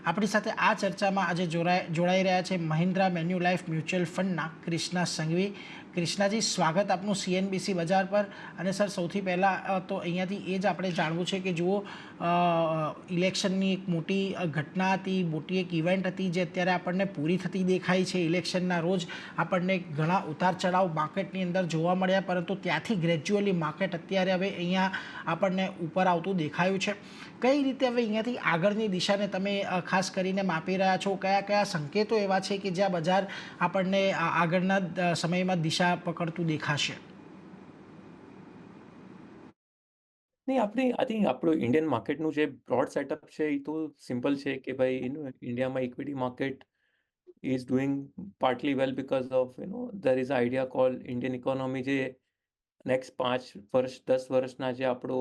આપણી સાથે આ ચર્ચામાં આજે જોડાઈ રહ્યા છે મહિન્દ્રા મેન્યુલાઇફ મ્યુચ્યુઅલ ફંડના ક્રિષ્ના સંઘવી. ક્રિષ્નાજી, સ્વાગત આપનું સીએનબીસી બજાર પર. અને સર, સૌથી પહેલાં તો અહીંયાથી એ જ આપણે જાણવું છે કે જુઓ, ઇલેક્શનની એક મોટી ઘટના હતી, મોટી એક ઇવેન્ટ હતી જે અત્યારે આપણને પૂરી થતી દેખાય છે. ઇલેક્શનના રોજ આપણને ઘણા ઉતાર ચઢાવ માર્કેટની અંદર જોવા મળ્યા, પરંતુ ત્યાંથી ગ્રેજ્યુઅલી માર્કેટ અત્યારે હવે અહીંયા આપણને ઉપર આવતું દેખાયું છે. કઈ રીતે હવે અહીંયાથી આગળની દિશાને તમે ખાસ કરીને માપી રહ્યા છો? કયા કયા સંકેતો એવા છે કે જ્યાં બજાર આપણને આગળના સમયમાં દિશા પકડતું દેખાશે? નહીં, આપણે આઈ થિંક આપણું ઇન્ડિયન માર્કેટનું જે બ્રોડ સેટઅપ છે એ તો સિમ્પલ છે કે ભાઈ ઇન્ડિયામાં equity market is doing partly well because of there is idea call Indian economy, જે નેક્સ્ટ 5 વર્ષ 10 વર્ષના જે આપણો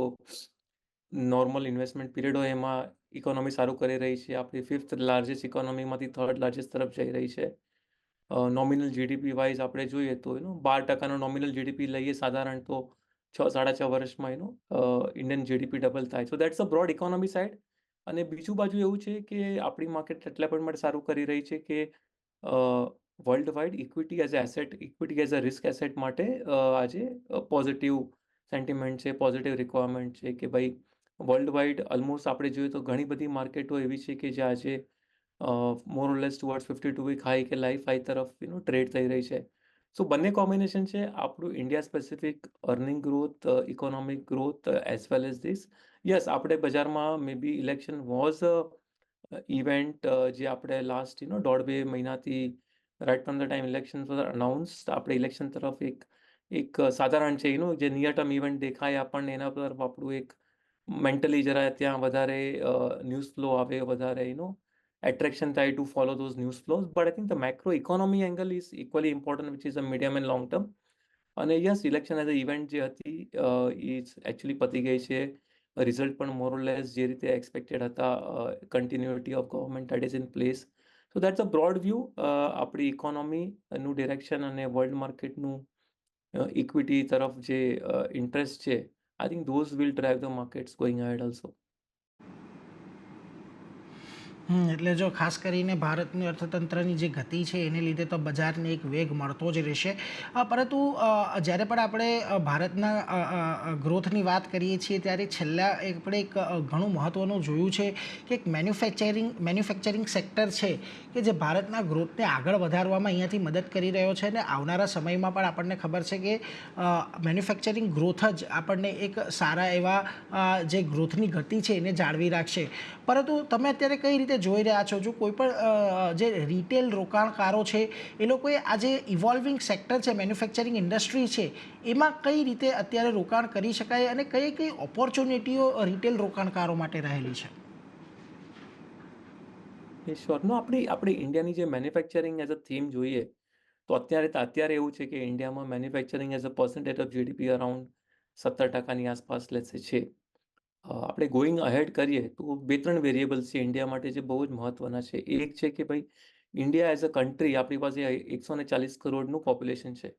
નોર્મલ ઇન્વેસ્ટમેન્ટ પીરિયડ હોય એમાં ઇકોનોમી સારું કરી રહી છે. આપણી 5th લાર્જેસ્ટ ઇકોનોમીમાંથી 3rd લાર્જેસ્ટ તરફ જઈ રહી છે. નોમિનલ જીડીપી વાઇઝ આપણે જોઈએ તો 12% નોમિનલ જીડીપી લઈએ સાધારણ, તો 6 સાડા 6 વર્ષમાં ઇન્ડિયન જીડીપી ડબલ થાય. સો that's a broad economy side. અને બીજું બાજુ એવું છે કે આપણી માર્કેટ એટલા પણ માટે સારું કરી રહી છે કે world wide equity as asset, equity as a risk asset માટે આજે પોઝિટિવ સેન્ટિમેન્ટ છે, પોઝિટિવ રિક્વાયરમેન્ટ છે કે ભાઈ વર્લ્ડ વાઇડ ઓલમોસ્ટ આપણે જોઈએ તો ઘણી બધી માર્કેટો એવી છે કે જે આજે more or less towards 52 week high કે લાઈફ હાઈ તરફ ટ્રેડ થઈ રહી છે. સો બંને કોમ્બિનેશન છે, આપણું India specific earning growth, economic growth as well as this. Yes, આપણે બજારમાં maybe election was event જે આપણે લાસ્ટ 1.5-2 મહિનાથી right from the time election was announce, આપણે ઇલેક્શન તરફ એક સાધારણ છે જે નિયર ટર્મ ઇવેન્ટ દેખાય આપણને, એના પર આપણું એક મેન્ટલી જરા ત્યાં વધારે ન્યૂઝ ફ્લો આવે, વધારે attraction થાય to follow those news flows. But I think the macro economy angle is equally important, which is a medium and long term. અને yes, election as a event જે હતી એ actually પતી ગઈ છે. Result પણ મોર ઓર લેસ જે રીતે expected હતા, continuity of government that is in place. So that's a broad view. આપણી ઇકોનોમીનું ડિરેક્શન અને વર્લ્ડ માર્કેટનું ઇક્વિટી તરફ જે ઇન્ટરેસ્ટ છે, I think those will drive the markets going ahead also. એટલે જો ખાસ કરીને ભારતની અર્થતંત્રની જે ગતિ છે એને લીધે તો બજારને એક વેગ મળતો જ રહેશે. પરંતુ જ્યારે પણ આપણે ભારતના ગ્રોથની વાત કરીએ છીએ ત્યારે છેલ્લા આપણે એક ઘણું મહત્ત્વનું જોયું છે કે એક મેન્યુફેક્ચરિંગ સેક્ટર છે કે જે ભારતના ગ્રોથને આગળ વધારવામાં અહીંયાથી મદદ કરી રહ્યો છે. અને આવનારા સમયમાં પણ આપણને ખબર છે કે મેન્યુફેક્ચરિંગ ગ્રોથ જ આપણને એક સારા એવા જે ગ્રોથની ગતિ છે એને જાળવી રાખશે. પરંતુ તમે અત્યારે કઈ રીતે જોઈ રહ્યા છો? જો કોઈ પણ જે રિટેલ રોકાણકારો છે એ લોકોએ આજે ઇવોલ્વિંગ સેક્ટર છે, મેન્યુફેક્ચરિંગ ઇન્ડસ્ટ્રી છે, એમાં કઈ રીતે અત્યારે રોકાણ કરી શકાય અને કઈ કઈ ઓપોર્ચ્યુનિટીઓ રિટેલ રોકાણકારો માટે રહેલી છે? શ્યોર. આપણે ઇન્ડિયાની જે મેન્યુફેક્ચરિંગ એઝ અ થીમ જોઈએ તો અત્યારે એવું છે કે ઇન્ડિયામાં manufacturing as a percentage of GDP around 17%ની આસપાસ લેશે છે. આપણે ગોઈંગ અહેડ કરીએ તો 2-3 વેરિયેબલ્સ છે ઇન્ડિયા માટે જે બહુ જ મહત્વના છે. એક છે કે ભાઈ ઇન્ડિયા એઝ અ કન્ટ્રી, આપણી પાસે 140 કરોડનું પોપ્યુલેશન છે.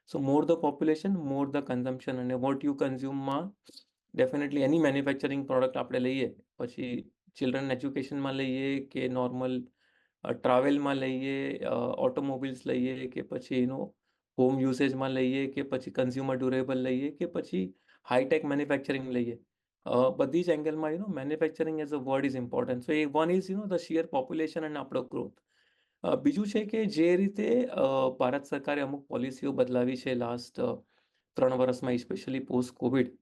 So more the population, more the consumption, અને વોટ યુ કન્ઝ્યુમમાં ડેફિનેટલી એની મેન્યુફેક્ચરિંગ પ્રોડક્ટ આપણે લઈએ, પછી ચિલ્ડ્રન એજ્યુકેશનમાં લઈએ કે નોર્મલ ટ્રાવેલમાં લઈએ, ઓટોમોબિલ્સ લઈએ કે પછી હોમ યુસેજમાં લઈએ કે પછી કન્ઝ્યુમર ડ્યુરેબલ લઈએ કે પછી હાઈટેક મેન્યુફેક્ચરિંગ લઈએ, બધી જ એંગલમાં manufacturing as a word is important. So એ one is the sheer population અને આપણો ગ્રોથ. બીજું છે કે જે રીતે ભારત સરકારે અમુક પોલિસીઓ બદલાવી છે લાસ્ટ 3 વર્ષમાં, સ્પેશિયલી પોસ્ટ કોવિડ,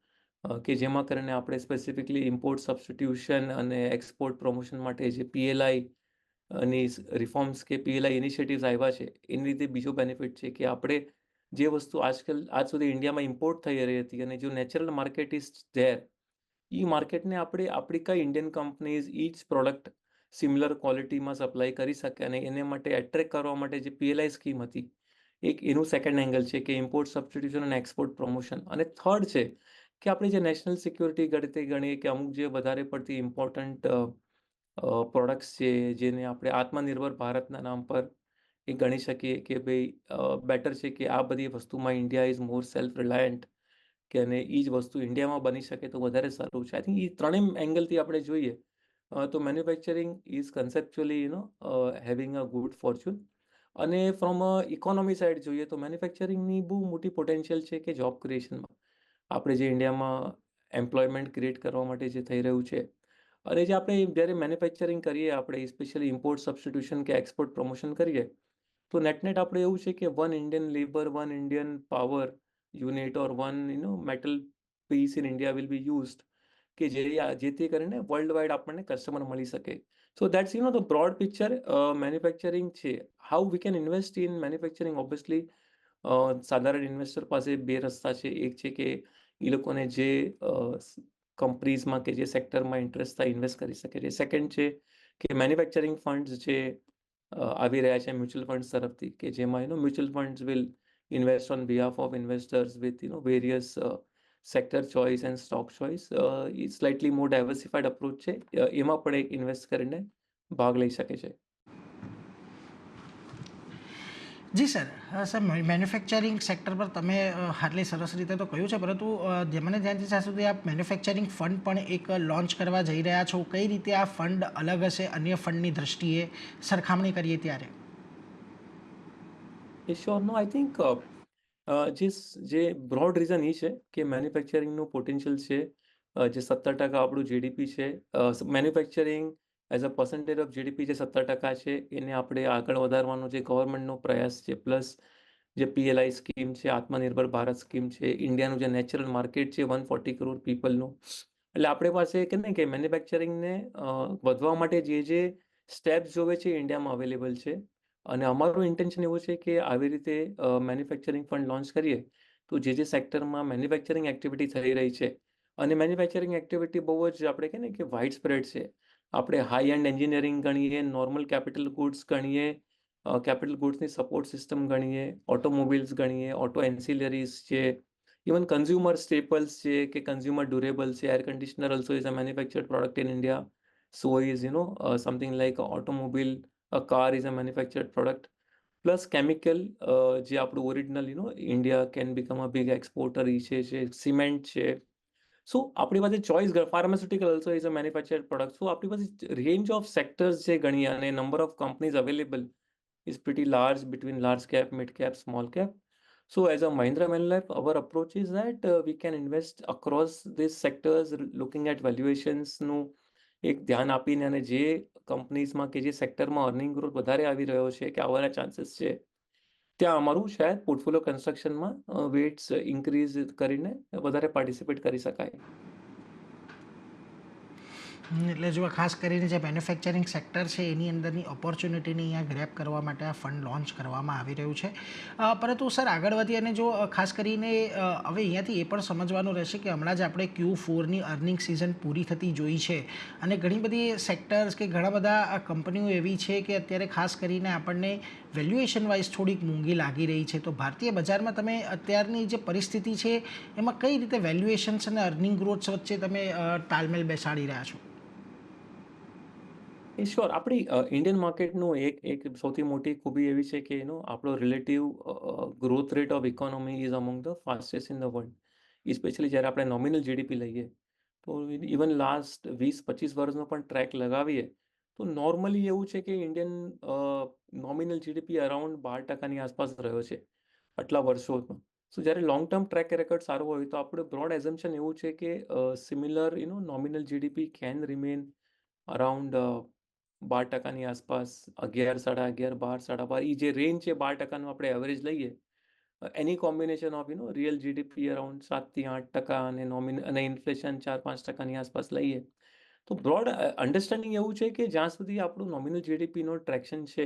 કે જેમાં કરીને આપણે સ્પેસિફિકલી ઇમ્પોર્ટ સબસ્ટિટ્યુશન અને એક્સપોર્ટ પ્રમોશન માટે જે પીએલઆઈ ની રિફોર્મ્સ કે પીએલઆઈ ઇનિશિયેટિવ્સ આવ્યા છે, એની રીતે બીજો બેનિફિટ છે કે આપણે જે વસ્તુ આજ સુધી ઇન્ડિયામાં ઇમ્પોર્ટ થઈ રહી હતી અને જો નેચરલ માર્કેટ ઇઝ ધેર, એ માર્કેટને આપણી કઈ ઇન્ડિયન કંપનીઝ ઈ જ પ્રોડક્ટ સિમિલર ક્વોલિટીમાં સપ્લાય કરી શકે, અને એને માટે એટ્રેક્ટ કરવા માટે જે પીએલઆઈ સ્કીમ હતી, એક એનું સેકન્ડ એંગલ છે કે ઇમ્પોર્ટ સબસ્ટિટ્યુશન અને એક્સપોર્ટ પ્રમોશન. અને થર્ડ છે કે આપણે જે નેશનલ સિક્યોરિટી ગણીએ કે અમુક જે વધારે પડતી ઇમ્પોર્ટન્ટ પ્રોડક્ટ્સ છે જેને આપણે આત્મનિર્ભર ભારતના નામ પર એ ગણી શકીએ કે ભાઈ બેટર છે કે આ બધી વસ્તુમાં India is more self reliant, કે અને એ જ વસ્તુ ઇન્ડિયામાં બની શકે તો વધારે સારું છે. આઈ થિંક એ ત્રણેય એંગલથી આપણે જોઈએ તો manufacturing is conceptually having a good fortune. અને ફ્રોમ અ ઇકોનોમી સાઈડ જોઈએ તો મેન્યુફેક્ચરિંગની બહુ મોટી પોટેન્શિયલ છે કે જોબ ક્રિએશનમાં. આપણે જે ઇન્ડિયામાં એમ્પ્લોયમેન્ટ ક્રિએટ કરવા માટે જે થઈ રહ્યું છે, અને જે આપણે જ્યારે મેન્યુફેક્ચરિંગ કરીએ, આપણે સ્પેશિયલી ઇમ્પોર્ટ સબસ્ટિટ્યુશન કે એક્સપોર્ટ પ્રમોશન કરીએ, તો નેટ આપણે એવું છે કે one Indian labour, one Indian power unit or one metal piece in India will be used, કે જેથી કરીને વર્લ્ડ વાઇડ આપણને કસ્ટમર મળી શકે. So that's the broad picture manufacturing છે. How we can invest in manufacturing, obviously સાધારણ investor પાસે બે રસ્તા છે. એક છે કે એ લોકોને જે કંપનીઝમાં કે જે સેક્ટરમાં ઇન્ટરેસ્ટ થાય ઇન્વેસ્ટ કરી શકે છે. સેકન્ડ છે કે મેન્યુફેક્ચરિંગ ફંડ્સ જે આવી રહ્યા છે મ્યુચ્યુઅલ ફંડ્સ તરફથી, કે જેમાં mutual funds will invest on behalf of investors with various sector choice and stock choice. A slightly more diversified approach છે. એમાં પણ એક ઇન્વેસ્ટ કરીને ભાગ લઈ શકે છે. જી સર. સર, મેન્યુફેક્ચરિંગ સેક્ટર પર તમે આટલી સરસ રીતે તો કહ્યું છે, પરંતુ મને ધ્યાનથી ત્યાં સુધી આપ મેન્યુફેક્ચરિંગ ફંડ પણ એક લોન્ચ કરવા જઈ રહ્યા છો. કઈ રીતે આ ફંડ અલગ હશે અન્ય ફંડની દ્રષ્ટિએ સરખામણી કરીએ ત્યારે? શ્યોર. નો, આઈ થિંક જે બ્રોડ રીઝન એ છે કે મેન્યુફેક્ચરિંગનું પોટેન્શિયલ છે, જે 17% આપણું જીડીપી છે. Manufacturing as a percentage of GDP જે 17% છે, એને આપણે આગળ વધારવાનો જે ગવર્મેન્ટનો પ્રયાસ છે, પ્લસ જે પીએલઆઈ સ્કીમ છે, આત્મનિર્ભર ભારત સ્કીમ છે, ઇન્ડિયાનું જે નેચરલ માર્કેટ છે 140 કરોડ પીપલનું. એટલે આપણે પાસે કે ને કે મેન્યુફેક્ચરિંગને વધવા માટે જે સ્ટેપ્સ જોવે છે ઇન્ડિયામાં અવેલેબલ છે. અને અમારું ઇન્ટેન્શન એવું છે કે આવી રીતે મેન્યુફેક્ચરિંગ ફંડ લોન્ચ કરીએ તો જે સેક્ટરમાં મેન્યુફેક્ચરિંગ એક્ટિવિટી થઈ રહી છે, અને મેન્યુફેક્ચરિંગ એક્ટિવિટી બહુ જ આપણે કહે ને કે વાઇડ સ્પ્રેડ છે. આપણે હાઈ એન્ડ એન્જિનિયરિંગ ગણીએ, નોર્મલ કેપિટલ ગુડ્સ ગણીએ, કેપિટલ ગુડ્સની સપોર્ટ સિસ્ટમ ગણીએ, ઓટોમોબાઈલ્સ ગણીએ, ઓટો એન્સિલરીઝ છે, ઇવન કન્ઝ્યુમર સ્ટેપલ્સ છે કે કન્ઝ્યુમર ડ્યુરેબલ્સ છે. Air conditioner also is a manufactured product in India. So is something like automobile, a car is a manufactured product. Plus chemical, જે આપણું original India can become a big exporter છે cement છે. So આપણી પાસે choice, pharmaceutical also is a manufactured product. So આપણી પાસે range of sectors છે ગણીએ, અને number of companies available is pretty large between large cap, mid cap, small cap. So as a Mahindra Manulife, our approach is that we can invest across these sectors, looking at valuations નું એક ધ્યાન આપીને, અને જે કંપનીઝમાં કે જે સેક્ટરમાં earning growth વધારે આવી રહ્યો છે કે આવવાના ચાન્સીસ છે, ત્યાં અમારું શાયદ પોર્ટફોલિયો કન્સ્ટ્રક્શનમાં વેટ્સ ઇન્ક્રીઝ કરીને વધારે પાર્ટિસિપેટ કરી શકાય. એટલે જો ખાસ કરીને જે મેન્યુફેક્ચરિંગ સેક્ટર છે એની અંદરની ઓપોર્ચ્યુનિટીને અહીંયા ગ્રેપ કરવા માટે આ ફંડ લોન્ચ કરવામાં આવી રહ્યું છે. પરંતુ સર, આગળ વધી અને જો ખાસ કરીને હવે અહીંયાથી એ પણ સમજવાનું રહેશે કે હમણાં જ આપણે Q4ની અર્નિંગ સિઝન પૂરી થતી જોઈ છે, અને ઘણી બધી સેક્ટર્સ કે ઘણા બધા કંપનીઓ એવી છે કે અત્યારે ખાસ કરીને આપણને વેલ્યુએશન વાઇઝ થોડીક મોંઘી લાગી રહી છે. તો ભારતીય બજારમાં તમે અત્યારની જે પરિસ્થિતિ છે એમાં કઈ રીતે વેલ્યુએશન્સ અને અર્નિંગ ગ્રોથ્સ વચ્ચે તમે તાલમેલ બેસાડી રહ્યા છો? શ્યોર. આપણી ઇન્ડિયન માર્કેટનું એક સૌથી મોટી ખૂબી એવી છે કે આપણો relative growth rate of economy is અમંગ the fastest in the world. Specially જ્યારે આપણે નોમિનલ જીડીપી લઈએ, તો ઇવન લાસ્ટ 20-25 વર્ષનો પણ ટ્રેક લગાવીએ તો નોર્મલી એવું છે કે ઇન્ડિયન નોમિનલ જીડીપી અરાઉન્ડ 12%ની આસપાસ રહ્યો છે આટલા વર્ષોમાં. સો જ્યારે લોંગ ટર્મ ટ્રેક રેકોર્ડ સારું હોય તો આપણે બ્રોડ એઝમ્પશન એવું છે કે similar nominal GDP can remain around 12%ની આસપાસ, 11, 11.5, 12, 12.5, એ જે રેન્જ છે 12%નું આપણે એવરેજ લઈએ, any combination of real GDP around 7-8% અને ઇન્ફ્લેશન 4-5%ની આસપાસ લઈએ, તો બ્રોડ અન્ડરસ્ટેન્ડિંગ એવું છે કે જ્યાં સુધી આપણું નોમિનલ જીડીપીનો ટ્રેક્શન છે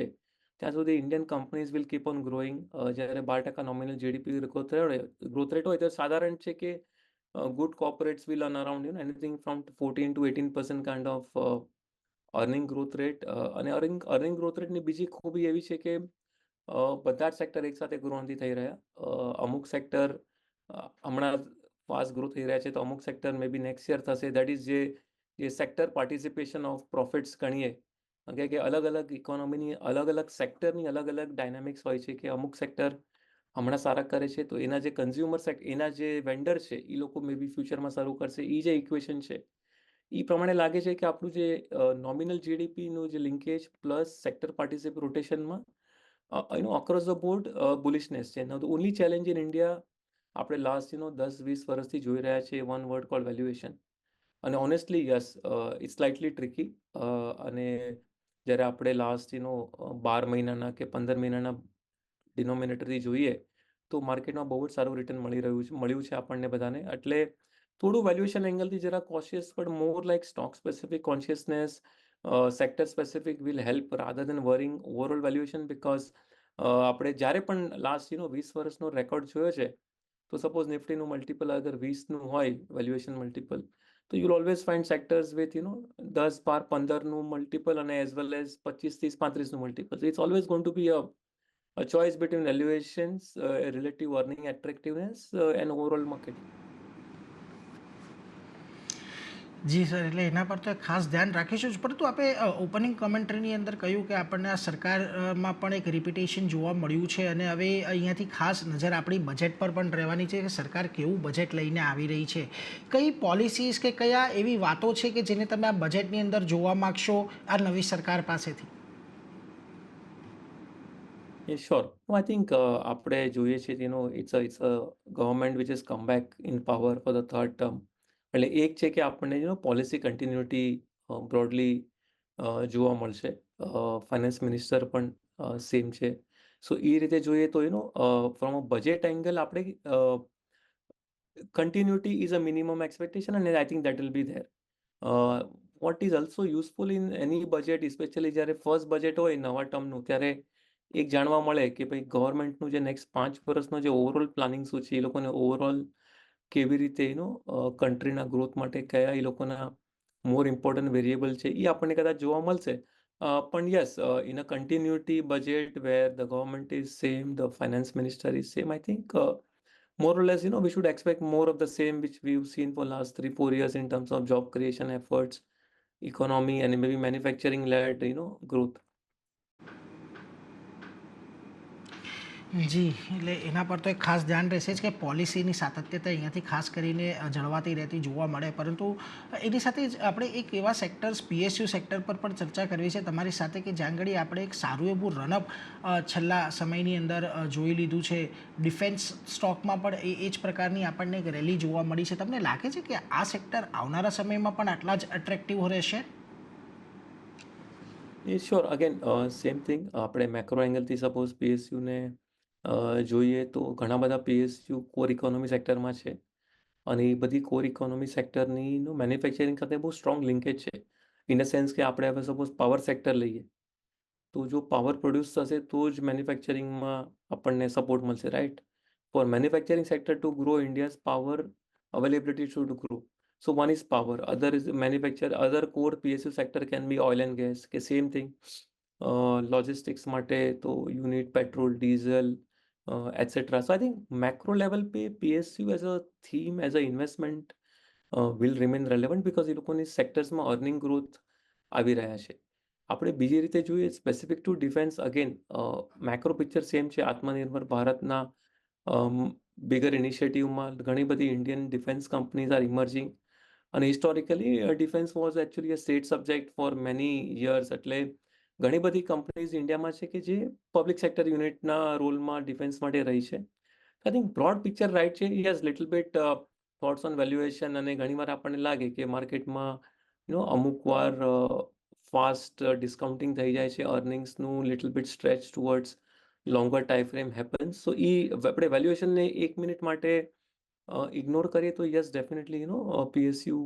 ત્યાં સુધી Indian companies will keep on growing. જ્યારે 12% નોમિનલ જીડીપી ગ્રોથ રેટ હોય તો સાધારણ છે કે good corporates will earn around anything from 14% to 18% kind of earning growth rate. અને અર્નિંગ ગ્રોથ રેટની બીજી ખૂબી એવી છે કે બધા જ સેક્ટર એકસાથે ગ્રો નથી થઈ રહ્યા. અમુક સેક્ટર હમણાં ફાસ્ટ ગ્રો થઈ રહ્યા છે, તો અમુક સેક્ટર મે બી નેક્સ્ટ યર થશે. દેટ ઇઝ જે સેક્ટર પાર્ટિસિપેશન ઓફ પ્રોફિટ્સ ગણીએ, કે અલગ અલગ ઇકોનોમીની અલગ અલગ સેક્ટરની અલગ અલગ ડાયનામિક્સ હોય છે, કે અમુક સેક્ટર હમણાં સારા કરે છે તો એના જે કન્ઝ્યુમર એના જે વેન્ડર છે એ લોકો મે બી ફ્યુચરમાં સારું કરશે. એ જે ઇક્વેશન છે એ પ્રમાણે લાગે છે કે આપણું જે નોમિનલ જીડીપીનું જે લિંકેજ પ્લસ સેક્ટર પાર્ટિસિપેટ રોટેશનમાં અક્રોસ ધ બોર્ડ બુલિશનેસ છે. Now the only challenge in India આપણે લાસ્ટ 10-20 વર્ષથી જોઈ રહ્યા છીએ વન વર્ડ કોલ્ડ વેલ્યુએશન. અને honestly yes, it's slightly tricky. અને જ્યારે આપણે લાસ્ટ 12 મહિનાના કે 15 મહિનાના ડિનોમિનેટરથી જોઈએ તો માર્કેટમાં બહુ જ સારું રિટર્ન મળ્યું છે આપણને બધાને. એટલે થોડું વેલ્યુએશન એંગલથી જરા કોશિયસ, પણ મોર like stock specific consciousness, sector specific will help rather then worrying overall valuation. Because આપણે જ્યારે પણ લાસ્ટ 20 વર્ષનો રેકોર્ડ જોયો છે, તો સપોઝ નિફ્ટીનું મલ્ટિપલ અગર 20નું હોય વેલ્યુએશન મલ્ટિપલ, તો you'll always find sectors with 10, 12, 15નું મલ્ટિપલ અને એઝ વેલ એઝ 25, 30, 35નું multiple. It's always going to be a choice between valuations, relative earning attractiveness, and overall market. જી સર, એટલે એના પર તો ખાસ ધ્યાન રાખીશું જ. પરંતુ આપણે ઓપનિંગ કમેન્ટરીની અંદર કહ્યું કે આપણને આ સરકારમાં પણ એક રિપીટેશન જોવા મળ્યું છે, અને હવે અહીંયાથી ખાસ નજર આપણી બજેટ પર પણ રહેવાની છે કે સરકાર કેવું બજેટ લઈને આવી રહી છે. કઈ પોલિસીસ કે કયા એવી વાતો છે કે જેને તમે આ બજેટની અંદર જોવા માગશો આ નવી સરકાર પાસેથી? Yeah, sure. No, I think આપણે જોઈએ છીએ it's a government which has come back in power for the third term. એટલે એક છે કે આપણને પોલિસી કન્ટિન્યુટી બ્રોડલી જોવા મળશે. ફાઇનાન્સ મિનિસ્ટર પણ સેમ છે. સો એ રીતે જોઈએ તો ફ્રોમ અ બજેટ એંગલ આપણે continuity is a minimum expectation, and I think that will be there. What is also useful in any budget, especially જ્યારે ફર્સ્ટ બજેટ હોય નવા ટર્મનું, ત્યારે એક જાણવા મળે કે ભાઈ ગવર્મેન્ટનું જે નેક્સ્ટ 5 વર્ષનો જે ઓવરઓલ પ્લાનિંગ શું છે, એ લોકોને ઓવરઓલ કેવી રીતે કન્ટ્રીના ગ્રોથ માટે કયા એ લોકોના મોર ઇમ્પોર્ટન્ટ વેરિયેબલ છે, એ આપણને કદાચ જોવા મળશે. પણ yes, in a continuity budget where the government is same, the finance minister is same, I think more or less, we should expect more of the same which we've seen for last 3-4 years in terms of job creation efforts, economy, and maybe manufacturing led, growth. જી, એટલે એના પર તો એક ખાસ ધ્યાન રહેશે જ કે પોલિસીની સાતત્યતા અહીંયાથી ખાસ કરીને જળવાતી રહેતી જોવા મળે. પરંતુ એની સાથે જ આપણે એક એવા સેક્ટર્સ પીએસયુ સેક્ટર પર પણ ચર્ચા કરવી છે તમારી સાથે કે જ્યાં આગળ આપણે એક સારું એવું રનઅપ છેલ્લા સમયની અંદર જોઈ લીધું છે. ડિફેન્સ સ્ટોકમાં પણ એ જ પ્રકારની આપણને એક રેલી જોવા મળી છે. તમને લાગે છે કે આ સેક્ટર આવનારા સમયમાં પણ આટલા જ અટ્રેક્ટિવ રહેશે? એ શ્યોર, અગેન સેમ થિંગ. આપણે મેક્રો એંગલથી સપોઝ પીએસયુને જોઈએ તો ઘણા બધા પીએસયુ કોર ઇકોનોમી સેક્ટરમાં છે, અને એ બધી કોર ઇકોનોમી સેક્ટરની મેન્યુફેક્ચરિંગ સાથે બહુ સ્ટ્રોંગ લિંકેજ છે. ઇન અ સેન્સ કે આપણે હવે સપોઝ પાવર સેક્ટર લઈએ, તો જો પાવર પ્રોડ્યુસ થશે તો જ મેન્યુફેક્ચરિંગમાં આપણને સપોર્ટ મળશે, right? For manufacturing sector to grow, India's power availability should grow. So one is power, other is manufacture, other core PSU sector can be oil and gas, કે same thing. Logistics માટે તો you need petrol, diesel, etc. So I think macro level पे PSU as a theme, as a investment will remain relevant because એ લોકોની સેક્ટર્સમાં earning growth આવી રહ્યા છે. આપણે બીજી રીતે જોઈએ specific to defence, again macro picture same છે. આત્મનિર્ભર ભારતના બિગર ઇનિશિયેટિવમાં ઘણી બધી Indian defence companies are emerging, અને historically defence was actually a state subject for many years. એટલે ઘણી બધી કંપનીઝ ઇન્ડિયામાં છે કે જે પબ્લિક સેક્ટર યુનિટના રોલમાં ડિફેન્સ માટે રહી છે. I think broad picture right છે. Yes, little bit thoughts on valuation, અને ઘણીવાર આપણને લાગે કે માર્કેટમાં અમુક વાર ફાસ્ટ ડિસ્કાઉન્ટિંગ થઈ જાય છે, અર્નિંગ્સનું little bit stretch towards longer time frame happens. So એ આપણે વેલ્યુએશનને 1 મિનિટ માટે ઇગ્નોર કરીએ તો yes, definitely PSU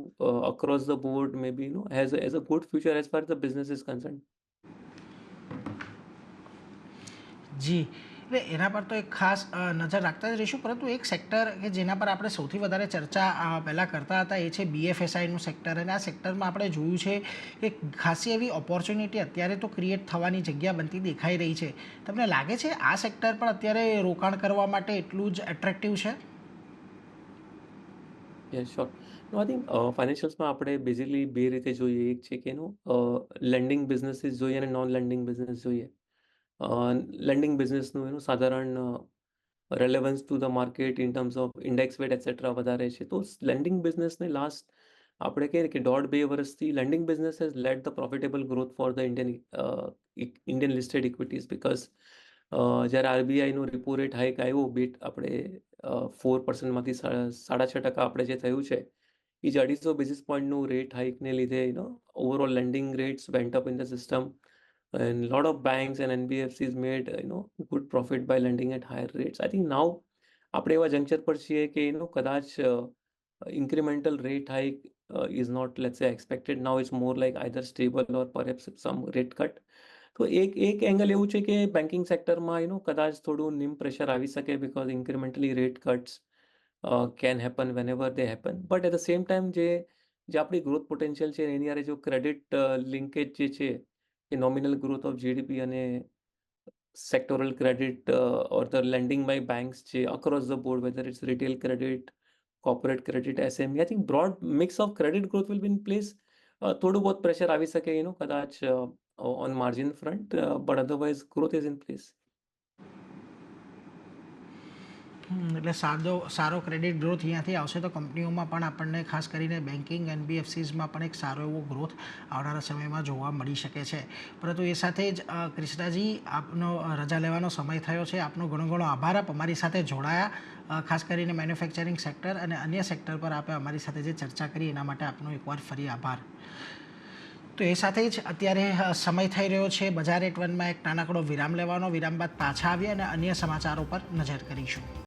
across the board maybe has a good future as far as the business is concerned. જી, એટલે એના પર તો એક ખાસ નજર રાખતા જ રહીશું. પરંતુ એક સેક્ટર કે જેના પર આપણે સૌથી વધારે ચર્ચા પહેલાં કરતા હતા એ છે BFSIનું સેક્ટર. અને આ સેક્ટરમાં આપણે જોયું છે કે ખાસી એવી ઓપોર્ચ્યુનિટી અત્યારે તો ક્રિએટ થવાની જગ્યા બનતી દેખાઈ રહી છે. તમને લાગે છે આ સેક્ટર પણ અત્યારે રોકાણ કરવા માટે એટલું જ એટ્રેક્ટિવ છે? Yeah, sure. No, I think ફાઇનાન્શિયલ્સમાં આપણે બેઝિકલી બે રીતે જોઈએ. એક છે કે લેન્ડિંગ બિઝનેસીસ જોઈએ અને નોન લેન્ડિંગ બિઝનેસ જોઈએ. લેન્ડિંગ બિઝનેસનું સાધારણ relevance to the market in terms of index weight etcetera વધારે છે. તો લેન્ડિંગ બિઝનેસને લાસ્ટ આપણે કહીએ કે 1.5-2 વર્ષથી lending business has led the profitable growth for the Indian listed equities because જ્યારે આરબીઆઈનું રેપો રેટ હાઈક આવ્યો બીટ આપણે 4%માંથી 6.5% આપણે જે થયું છે એ જ 250 બેસિસ પોઈન્ટનું રેટ હાઈકને લીધે overall landing rates vent up in the system and lot of banks and NBFCs made good profit by lending at higher rates. I think now આપણે એવા જંકચર પર છીએ કે કદાચ incremental rate hike is not, let's say, expected. Now it's more like either stable or perhaps some rate cut. તો એક angle એવું છે કે બેન્કિંગ સેક્ટરમાં કદાચ થોડું નિમ પ્રેશર આવી શકે because incrementally rate cuts can happen whenever they happen but at the same time જે આપણી ગ્રોથ પોટેન્શિયલ છે એની હારે જો ક્રેડિટ લિંકેજ જે છે કે નોમિનલ ગ્રોથ ઓફ જીડીપી અને sectoral credit or the lending by banks across the board, whether it's retail credit, corporate credit, SME, I think broad mix of credit growth will be in place. થોડું बहुत pressure આવી શકે કદાચ on margin front, but otherwise growth is in place. એટલે સારો credit growth અહીંયાથી આવશે તો કંપનીઓમાં પણ આપણને ખાસ કરીને બેન્કિંગ એનબીએફસીઝમાં પણ એક સારો એવો ગ્રોથ આવનારા સમયમાં જોવા મળી શકે છે. પરંતુ એ સાથે જ ક્રિષ્નાજી, આપનો રજા લેવાનો સમય થયો છે. આપનો ઘણો ઘણો આભાર. આપ અમારી સાથે જોડાયા, ખાસ કરીને મેન્યુફેક્ચરિંગ સેક્ટર અને અન્ય સેક્ટર પર આપે અમારી સાથે જે ચર્ચા કરી એના માટે આપનો એકવાર ફરી આભાર. તો એ સાથે જ અત્યારે સમય થઈ રહ્યો છે બજાર એટ 1માં એક નાનકડો વિરામ લેવાનો. વિરામ બાદ પાછા આવીએ અને અન્ય સમાચારો પર નજર કરીશું.